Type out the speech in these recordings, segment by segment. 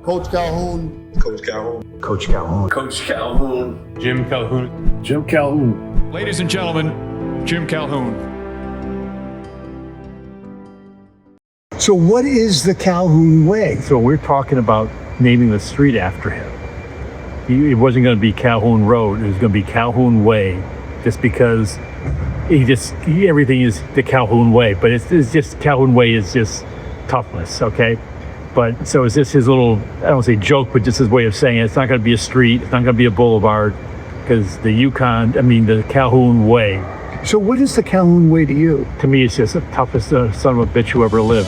Coach Calhoun. Coach Calhoun. Coach Calhoun. Coach Calhoun. Jim Calhoun. Jim Calhoun. Ladies and gentlemen, Jim Calhoun. So what is the Calhoun Way? So we're talking about naming the street after him. It wasn't going to be Calhoun Road. It was going to be Calhoun Way, just because everything is the Calhoun Way. But it's just Calhoun Way is just toughness, okay? But so is this his little, I don't want to say joke, but just his way of saying it. It's not going to be a street. It's not going to be a boulevard, because the Calhoun Way. So what is the Calhoun Way to you? To me, it's just the toughest son of a bitch who ever lived.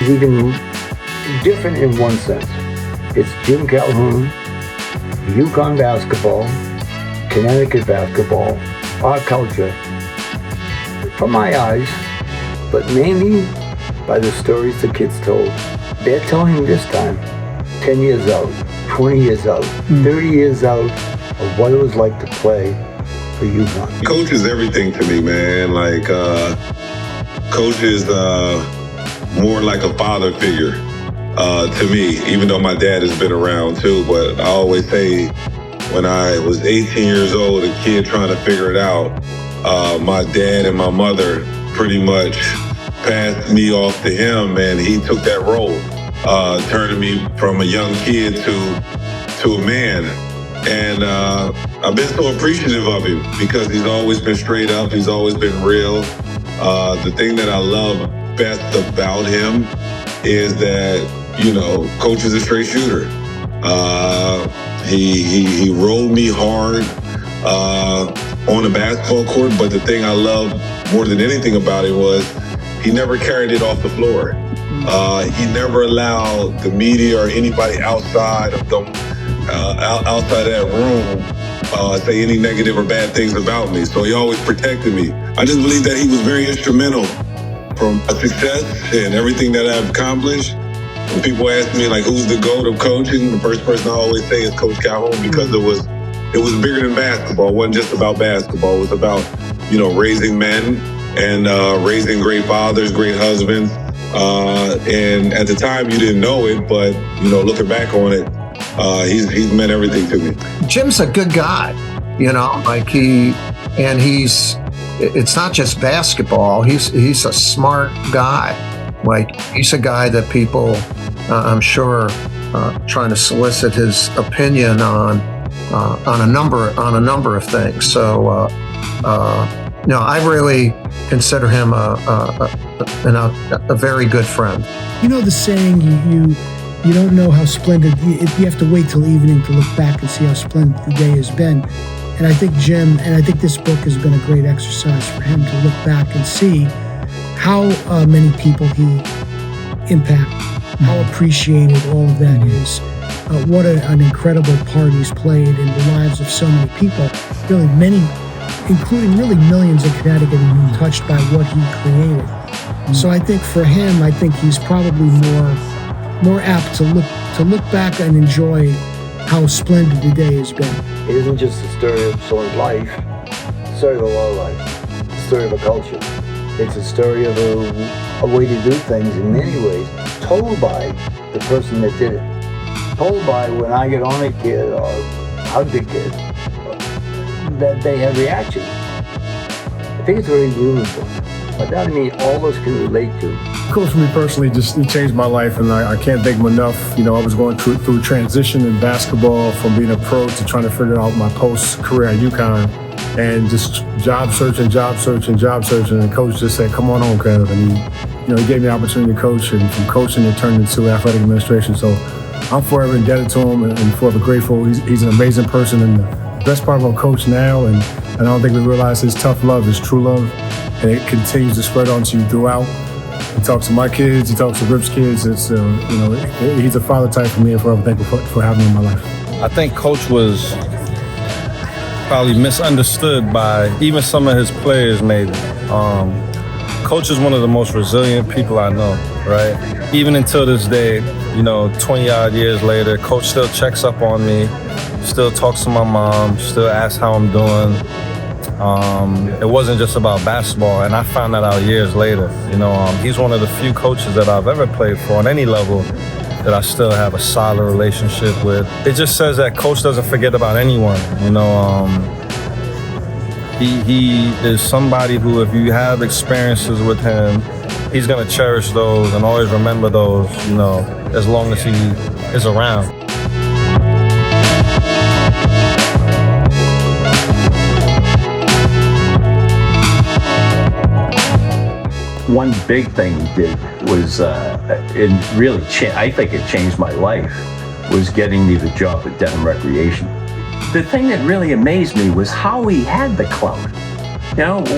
It's even different in one sense. It's Jim Calhoun, UConn basketball, Connecticut basketball, our culture, from my eyes, but mainly by the stories the kids told. They're telling this time 10 years out, 20 years out, 30 years out of what it was like to play for UConn. Coach is everything to me, man. Like, Coach is more like a father figure to me, even though my dad has been around too. But I always say, when I was 18 years old, a kid trying to figure it out, my dad and my mother pretty much passed me off to him, and he took that role, turning me from a young kid to a man. And I've been so appreciative of him, because he's always been straight up. He's always been real. The thing that I love best about him is that, Coach is a straight shooter. He rolled me hard on the basketball court, but the thing I love more than anything about him was he never carried it off the floor. He never allowed the media or anybody outside of them, outside that room, say any negative or bad things about me. So he always protected me. I just believe that he was very instrumental from my success and everything that I've accomplished. When people ask me, like, who's the GOAT of coaching, the first person I always say is Coach Calhoun, because it was bigger than basketball. It wasn't just about basketball. It was about, raising men and raising great fathers, great husbands. And at the time, you didn't know it, but, looking back on it, he's meant everything to me. Jim's a good guy, it's not just basketball. He's a smart guy. He's a guy that people, I'm sure, trying to solicit his opinion on a number of things. So, I really consider him a very good friend. The saying, you don't know how splendid, you have to wait till evening to look back and see how splendid the day has been. And I think Jim, and I think this book has been a great exercise for him to look back and see how many people he impacted, how appreciated all of that is, what an incredible part he's played in the lives of so many people, really many, including really millions in Connecticut who've been touched by what he created. So I think for him, he's probably more apt to look back and enjoy how splendid the day has been. It isn't just a story of someone's life, it's a story of a lot of life, it's a story of a culture. It's a story of a way to do things in many ways, told by the person that did it. Told by when I get on a kid or hug a kid, that they have reactions. I think it's very beautiful. But that, all of us can relate to. Coach, for me personally, he changed my life, and I can't thank him enough. I was going through transition in basketball from being a pro to trying to figure out my post-career at UConn, and just job searching, and Coach just said, "Come on home, Kev," and he gave me the opportunity to coach, and from coaching it turned into athletic administration. So I'm forever indebted to him and forever grateful. He's an amazing person, and the best part about Coach now, and I don't think we realize his tough love, his true love, and it continues to spread onto you throughout. He talks to my kids, he talks to Rip's kids. It's he's a father type for me, and forever thankful for having him in my life. I think Coach was probably misunderstood by even some of his players, maybe. Coach is one of the most resilient people I know, right? Even until this day, 20-odd years later, Coach still checks up on me, still talks to my mom, still asks how I'm doing. It wasn't just about basketball, and I found that out years later. He's one of the few coaches that I've ever played for on any level that I still have a solid relationship with. It just says that coach doesn't forget about anyone. He is somebody who, if you have experiences with him, he's gonna cherish those and always remember those, as long as he is around. One big thing he did was, I think it changed my life, was getting me the job at Dedham Recreation. The thing that really amazed me was how he had the clout.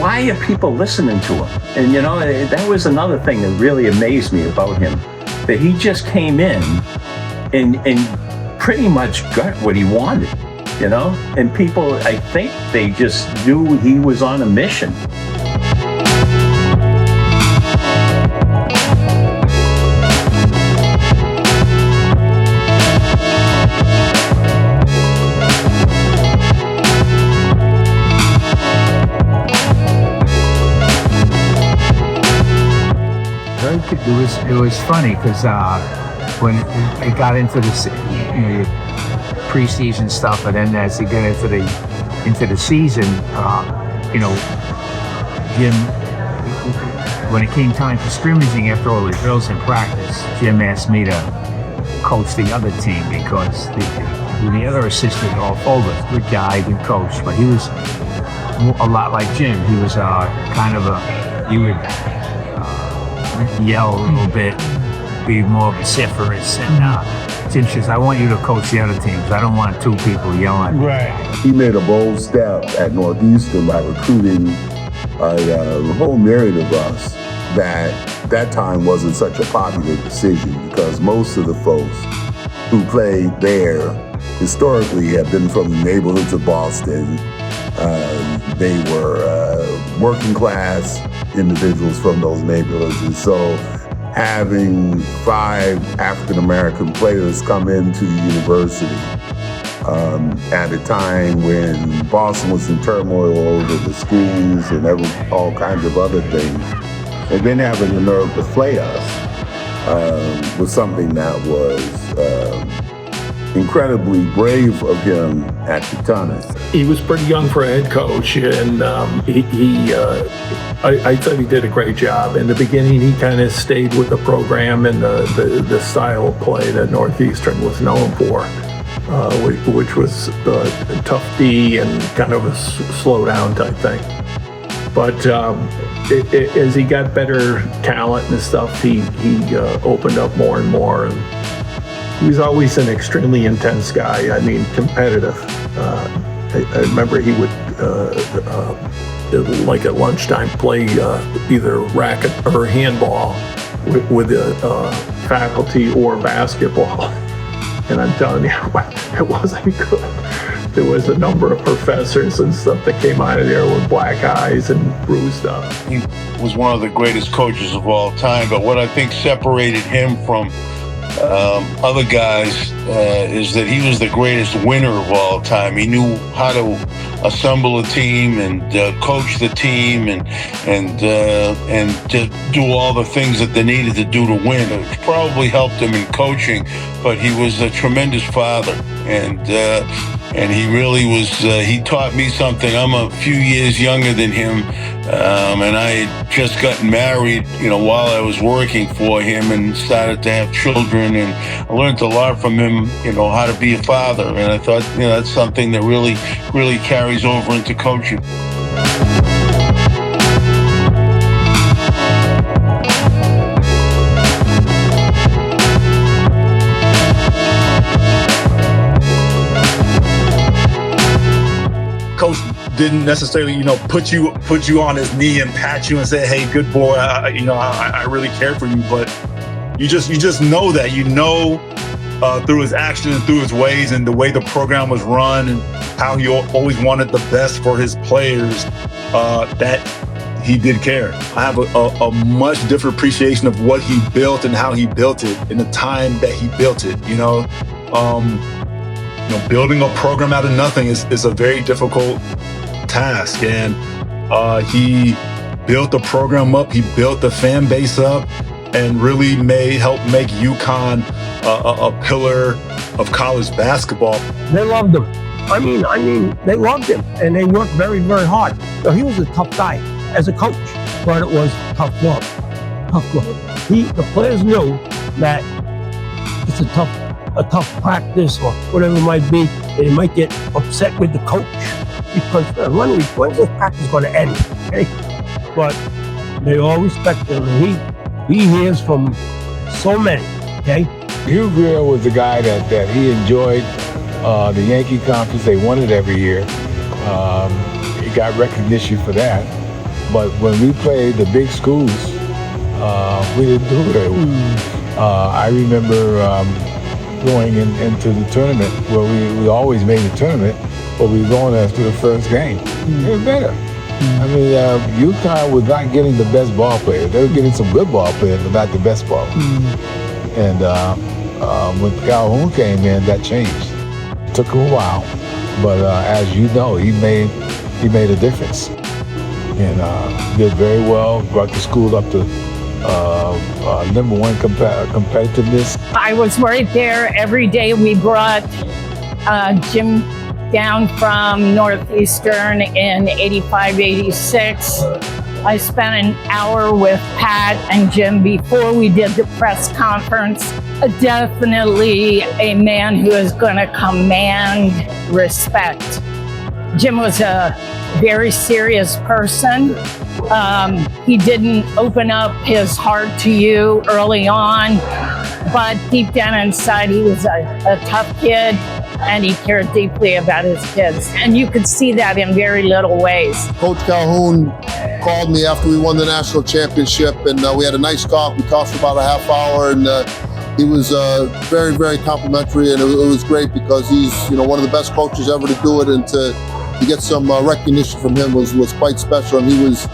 Why are people listening to him? And that was another thing that really amazed me about him, that he just came in and pretty much got what he wanted, and people, I think they just knew he was on a mission. It was funny because when it got into the preseason stuff, and then as they get into the season, Jim, when it came time for scrimmaging after all the drills in practice, Jim asked me to coach the other team because the other assistant all over, good guy, good coach, but he was a lot like Jim. He was he would yell a little bit, be more vociferous, and Jim says, I want you to coach the other teams. I don't want two people yelling. Right. He made a bold step at Northeastern by recruiting a whole myriad of us that time wasn't such a popular decision, because most of the folks who played there historically have been from the neighborhoods of Boston. They were working class individuals from those neighborhoods. And so having 5 African-American players come into the university at a time when Boston was in turmoil over the schools and all kinds of other things, and then having the nerve to play us was something that was incredibly brave of him at the time. He was pretty young for a head coach, and I thought he did a great job. In the beginning, he kind of stayed with the program and the style of play that Northeastern was known for, which was tough D and kind of a slow down type thing. But as he got better talent and stuff, he opened up more and more. And he was always an extremely intense guy. I mean, competitive. I remember he would, like at lunchtime, play either racket or handball with the faculty or basketball. And I'm telling you, it wasn't good. There was a number of professors and stuff that came out of there with black eyes and bruised up. He was one of the greatest coaches of all time, but what I think separated him from other guys is that he was the greatest winner of all time. He knew how to assemble a team and coach the team and to do all the things that they needed to do to win. It probably helped him in coaching, but he was a tremendous father, and he really was. He taught me something. I'm a few years younger than him, and I had just gotten married, while I was working for him, and started to have children, and I learned a lot from him, how to be a father. And I thought, that's something that really carries over into coaching. Coach didn't necessarily, put you on his knee and pat you and say, "Hey, good boy, I really care for you." But you just know that, through his actions and through his ways and the way the program was run and how he always wanted the best for his players, that he did care. I have a much different appreciation of what he built and how he built it in the time that he built it. Building a program out of nothing is a very difficult task. And he built the program up, he built the fan base up, and really helped make UConn a pillar of college basketball. They loved him. I mean, they loved him, and they worked very, very hard. So he was a tough guy as a coach, but it was tough love. Tough love. The players knew that it's a tough practice or whatever it might be. They might get upset with the coach because when's this practice going to end? Okay, but they all respect him, and he hears from so many. Okay, Hugh Greer was the guy that he enjoyed the Yankee Conference. They won it every year. He got recognition for that. But when we played the big schools, we didn't do very well. I remember going into the tournament where we always made the tournament, but we were going after the first game. They were better. I mean, UConn was not getting the best ball players. They were getting some good ball players, but not the best ball. And when Calhoun came in, that changed. It took him a while, but as you know, he made a difference. And did very well, brought the school up to #1 competitiveness. I was right there every day. We brought Jim down from Northeastern in 85, 86. I spent an hour with Pat and Jim before we did the press conference. Definitely a man who is going to command respect. Jim was a very serious person. He didn't open up his heart to you early on, but deep down inside, he was a tough kid, and he cared deeply about his kids. And you could see that in very little ways. Coach Calhoun called me after we won the national championship, and we had a nice talk. We talked for about a half hour, and he was very, very complimentary, and it was great because he's one of the best coaches ever to do it, and to get some recognition from him was quite special, and he was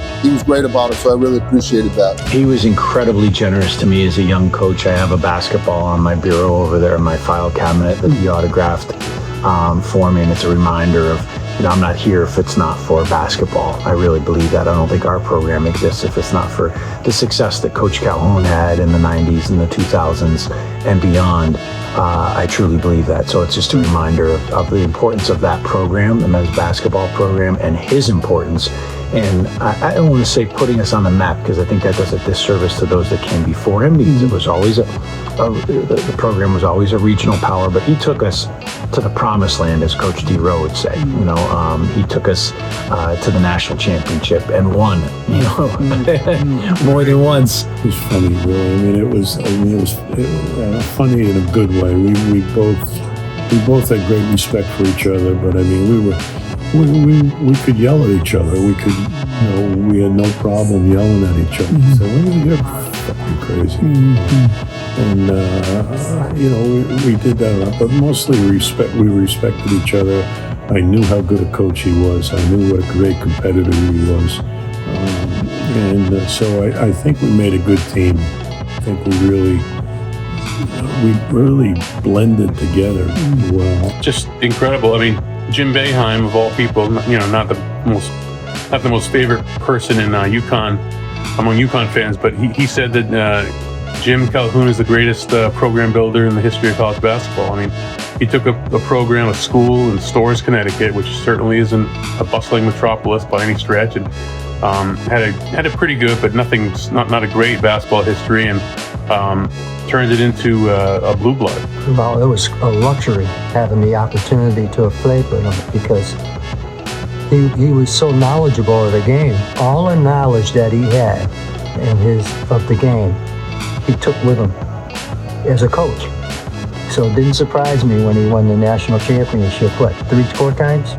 great about it, so I really appreciated that. He was incredibly generous to me as a young coach. I have a basketball on my bureau over there in my file cabinet that he autographed for me, and it's a reminder of, I'm not here if it's not for basketball. I really believe that. I don't think our program exists if it's not for the success that Coach Calhoun had in the 90s and the 2000s and beyond. I truly believe that. So it's just a reminder of the importance of that program, the men's basketball program, and his importance. And I don't want to say putting us on the map, because I think that does a disservice to those that came before him, because it was always the program was always a regional power, but he took us to the promised land, as Coach D. Rowe would say. He took us to the national championship and won, more than once. It was funny, really. It was funny in a good way. We both had great respect for each other, but we could yell at each other. We could, we had no problem yelling at each other. So you're fucking crazy. And we did that, but mostly we respected each other. I knew how good a coach he was. I knew what a great competitor he was. So I think we made a good team. I think we really blended together well. Just incredible. Jim Boeheim, of all people, not the most favorite person in UConn, among UConn fans, but he said that Jim Calhoun is the greatest program builder in the history of college basketball. He took a program, a school in Storrs, Connecticut, which certainly isn't a bustling metropolis by any stretch, and had a pretty good, but not a great basketball history, and turned it into a blue blood. Well, it was a luxury having the opportunity to have played with him, because he was so knowledgeable of the game. All the knowledge that he had of the game, he took with him as a coach. So it didn't surprise me when he won the national championship. What, 4 times?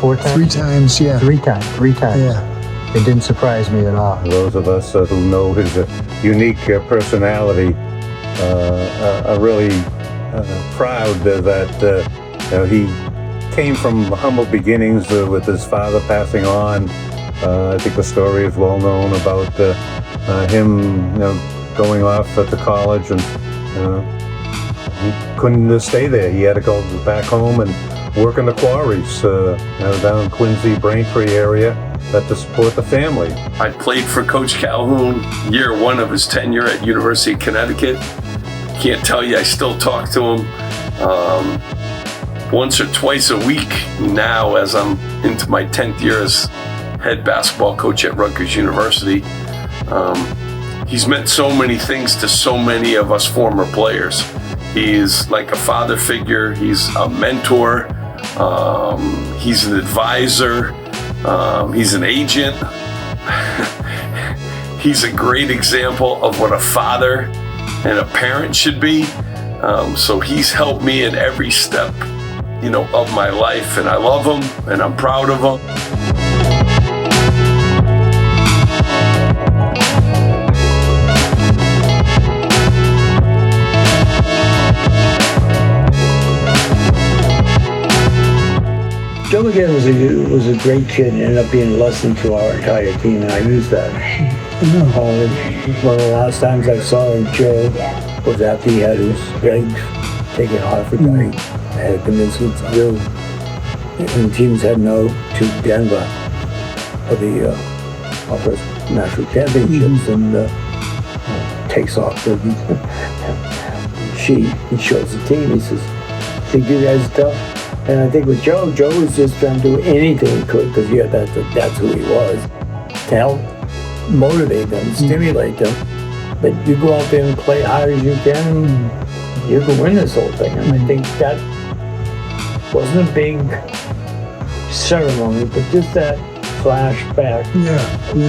4 times? 3 times, yeah. 3 times. Yeah. It didn't surprise me at all. Those of us who know his unique personality are really proud that he came from humble beginnings with his father passing on. I think the story is well known about him going off to college, and he couldn't stay there. He had to go back home and working the quarries down in Quincy, Braintree area to support the family. I played for Coach Calhoun year one of his tenure at University of Connecticut. Can't tell you, I still talk to him once or twice a week now as I'm into my 10th year as head basketball coach at Rutgers University. He's meant so many things to so many of us former players. He's like a father figure, he's a mentor, he's an advisor, he's an agent. He's a great example of what a father and a parent should be. So he's helped me in every step, of my life, and I love him and I'm proud of him. Joe again was a great kid and ended up being a lesson to our entire team, and I used that. One of the last times I saw Joe was after he had his legs taken Hartford. I had convinced him to do, and the team's heading out to Denver for the first national championships, and takes off the sheet. He shows the team. He says, "Think you guys are tough?" And I think with Joe was just trying to do anything he could, because that's who he was, to help motivate them, stimulate them. But you go out there and play hard as you can, and you can win this whole thing. And I think that wasn't a big ceremony, but just that flashback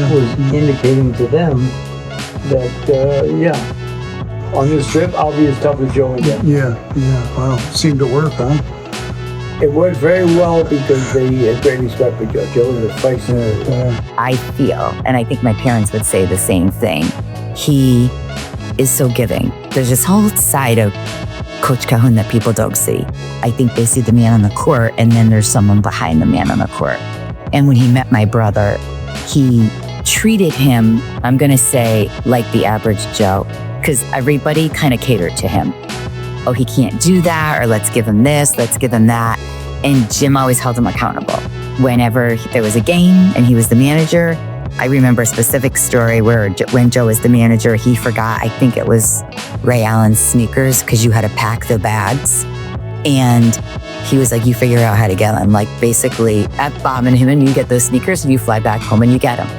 was indicating to them that, on this trip, I'll be as tough as Joe again. Well, seemed to work, huh? It worked very well because they had great respect for Joe. Joe was a feisty. I feel, and I think my parents would say the same thing, he is so giving. There's this whole side of Coach Calhoun that people don't see. I think they see the man on the court, and then there's someone behind the man on the court. And when he met my brother, he treated him, I'm gonna say, like the average Joe, because everybody kind of catered to him. Oh, he can't do that, or let's give him this, let's give him that. And Jim always held him accountable. Whenever there was a game and he was the manager, I remember a specific story where when Joe was the manager, he forgot, I think it was Ray Allen's sneakers, because you had to pack the bags. And he was like, you figure out how to get them. Like basically F-bombing him, and you get those sneakers and you fly back home and you get them.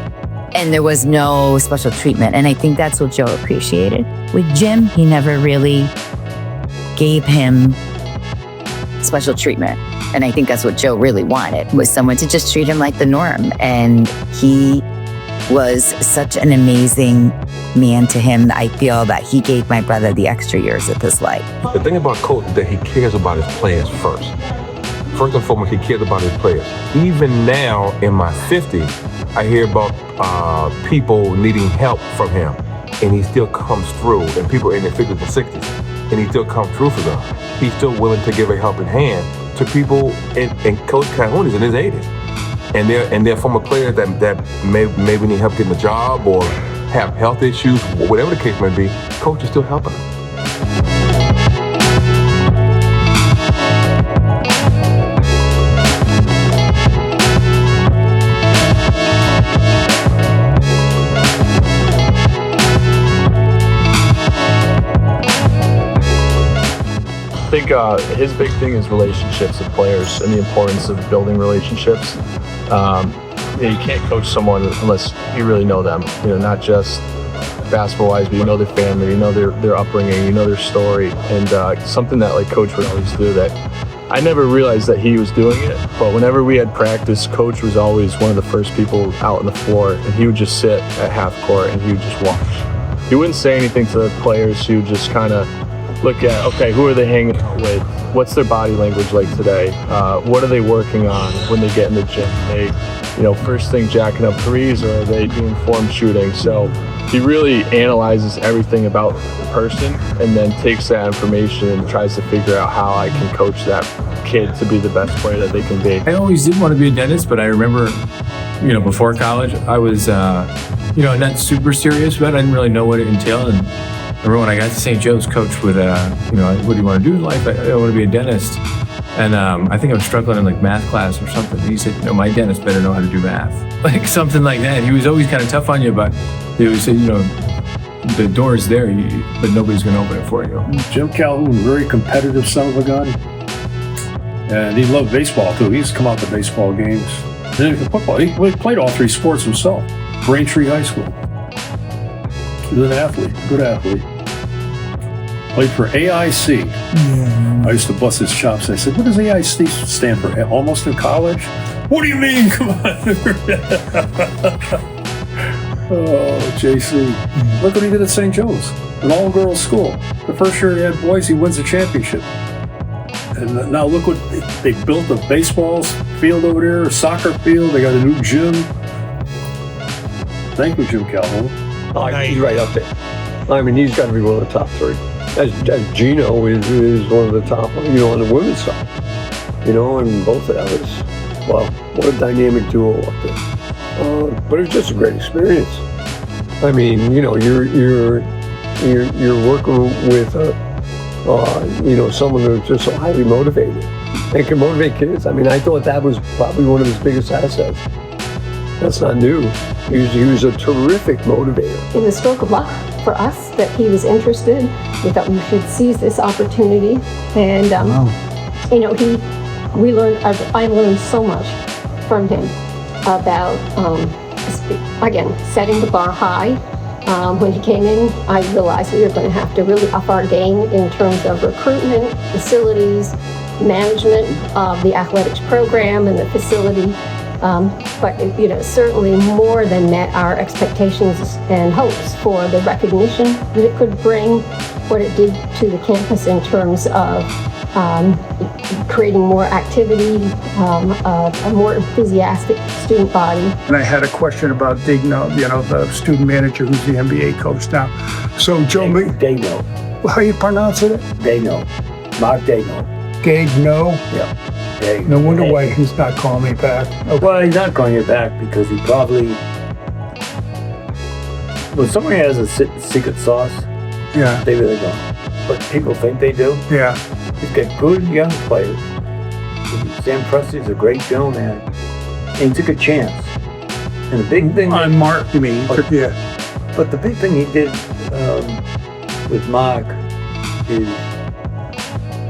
And there was no special treatment. And I think that's what Joe appreciated. With Jim, he never really gave him special treatment. And I think that's what Joe really wanted, was someone to just treat him like the norm. And he was such an amazing man to him that I feel that he gave my brother the extra years of his life. The thing about Coach is that he cares about his players first. First and foremost, he cares about his players. Even now, in my 50s, I hear about people needing help from him, and he still comes through, and people in their 50s and 60s, and he still comes through for them. He's still willing to give a helping hand to people, and Coach Calhoun is in his 80s. And they're former players that maybe need help getting a job or have health issues, whatever the case may be. Coach is still helping them. I think his big thing is relationships with players and the importance of building relationships. You can't coach someone unless you really know them, not just basketball-wise, but you know their family, you know their upbringing, you know their story. And something that like Coach would always do that I never realized that he was doing it, but whenever we had practice, Coach was always one of the first people out on the floor, and he would just sit at half court and he would just watch. He wouldn't say anything to the players. He would just kind of look at, okay, who are they hanging out with? What's their body language like today? What are they working on when they get in the gym? They, first thing jacking up threes, or are they doing form shooting? So he really analyzes everything about the person and then takes that information and tries to figure out how I can coach that kid to be the best player that they can be. I always did want to be a dentist, but I remember, before college, I was, not super serious about it. I didn't really know what it entailed. And I remember when I got to St. Joe's, Coach would, what do you want to do in life? I want to be a dentist. And I think I was struggling in like math class or something. He said, you know, my dentist better know how to do math. Like something like that. He was always kind of tough on you, but he would say, you know, the door is there, but nobody's going to open it for you. Jim Calhoun, very competitive son of a gun. And he loved baseball too. He used to come out to baseball games. And then football. He played all three sports himself. Braintree High School. He was an athlete, good athlete. Played for AIC. Yeah. I used to bust his chops. I said, what does AIC stand for? Almost in college? What do you mean? Come on. Oh, JC. Look what he did at St. Joe's, an all-girls school. The first year he had boys, he wins the championship. And now look what they built, a baseball field over there, a soccer field. They got a new gym. Thank you, Jim Calhoun. He's right up there. I mean, he's got to be one of the top three. As Gino is one of the top, you know, on the women's side. You know, and both of that was, wow, what a dynamic duo up there. But it was just a great experience. I mean, you know, you're working with you know, someone who's just so highly motivated and can motivate kids. I mean, I thought that was probably one of his biggest assets. That's not new. He was a terrific motivator. In the stroke of luck for us that he was interested, we thought we should seize this opportunity. And you know, I learned so much from him about again, setting the bar high. When he came in, I realized we were going to have to really up our game in terms of recruitment, facilities, management of the athletics program and the facility. But you know, certainly more than met our expectations and hopes for the recognition that it could bring, what it did to the campus in terms of creating more activity, a more enthusiastic student body. And I had a question about Digno, you know, the student manager who's the NBA coach now. So Joe Dagno. How are you pronouncing it? Dagno. Mark Dagno. Dagno? Yeah. Dagno. No wonder why he's not calling me back. Okay. Well, he's not calling you back because he probably, when somebody has a secret sauce, yeah, they really don't. But people think they do. Yeah. He's got good young players. Sam Presti's a great young man. And he took a chance. And the big thing... On Mark, you mean? Yeah. But the big thing he did with Mark is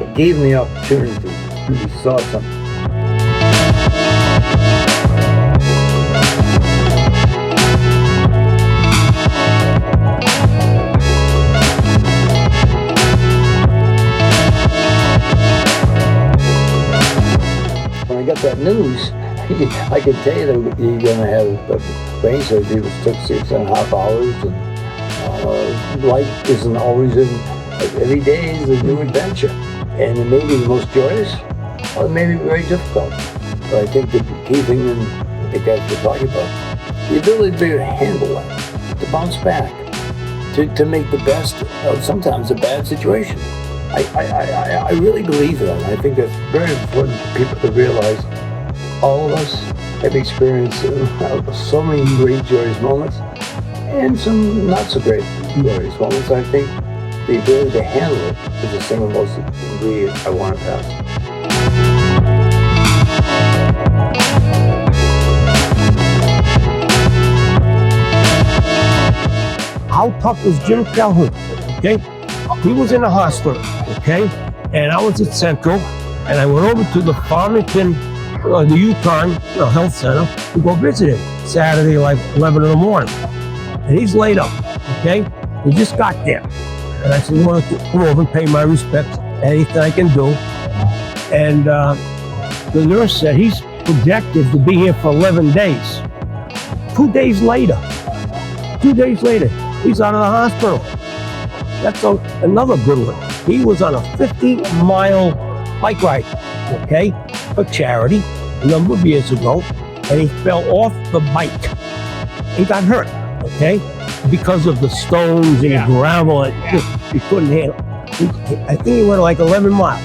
it gave him the opportunity. He saw something. When I got that news, I could tell you that you're going to have a brain surgery, which took 6.5 hours, and life isn't always every day is a new adventure, and it may be the most joyous, or it may be very difficult. But I think the key thing, and I think that's what we're talking about, the ability to be able to handle that, to bounce back, to make the best of sometimes a bad situation. I really believe that. I think that's very important for people to realize. All of us have experienced so many great joyous moments and some not so great joyous moments. I think the ability to handle it is the single most ingredient I want to pass. How tough is Jim Calhoun? Okay, he was in the hospital. Okay, and I was at Central, and I went over to the Farmington, the UConn Health Center to go visit him Saturday, like 11 in the morning. And he's laid up. Okay, he just got there, and I said, "You want to come over and pay my respects? Anything I can do?" And the nurse said he's projected to be here for 11 days. 2 days later, he's out of the hospital. That's another good one. He was on a 50-mile bike ride, okay, for charity a number of years ago, and he fell off the bike and got hurt, okay, because of the stones and the gravel. He couldn't handle it. I think he went like 11 miles.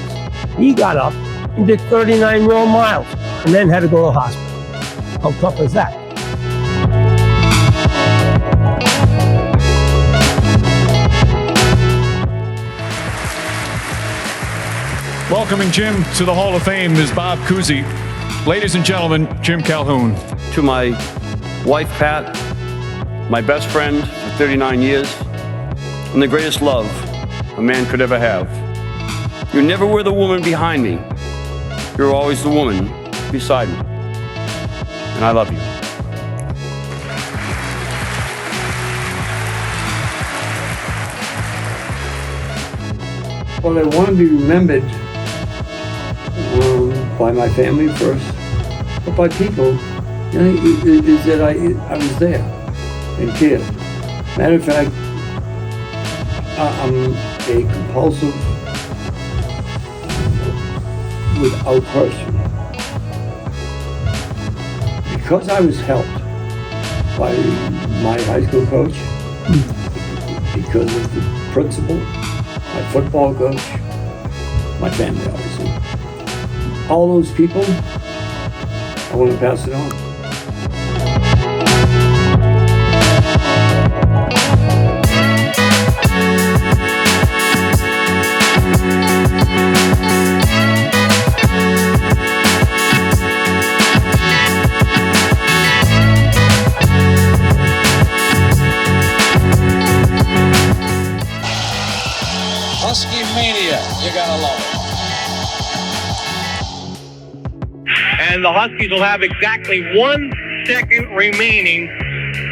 He got up and did 39 more miles and then had to go to the hospital. How tough is that? Welcoming Jim to the Hall of Fame is Bob Cousy. Ladies and gentlemen, Jim Calhoun. To my wife, Pat, my best friend for 39 years, and the greatest love a man could ever have. You never were the woman behind me. You're always the woman beside me. And I love you. Well, I want to be remembered by my family first, but by people, you know, is that I was there and cared. Matter of fact, I'm a compulsive without question. Because I was helped by my high school coach, because of the principal, my football coach, my family, obviously. All those people, I want to pass it on. Husky Mania, you gotta love it. And the Huskies will have exactly 1 second remaining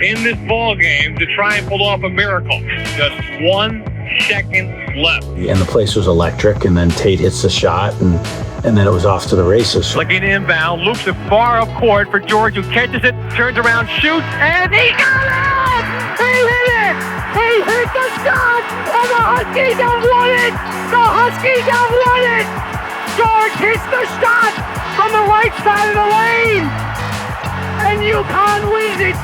in this ball game to try and pull off a miracle. Just 1 second left. And the place was electric, and then Tate hits the shot, and then it was off to the races. Looking inbound, loops it far up court for George, who catches it, turns around, shoots, and he got it! He hit it! He hit the shot! And the Huskies have won it! The Huskies have won it! George hits the shot from the right side of the lane! And UConn wins it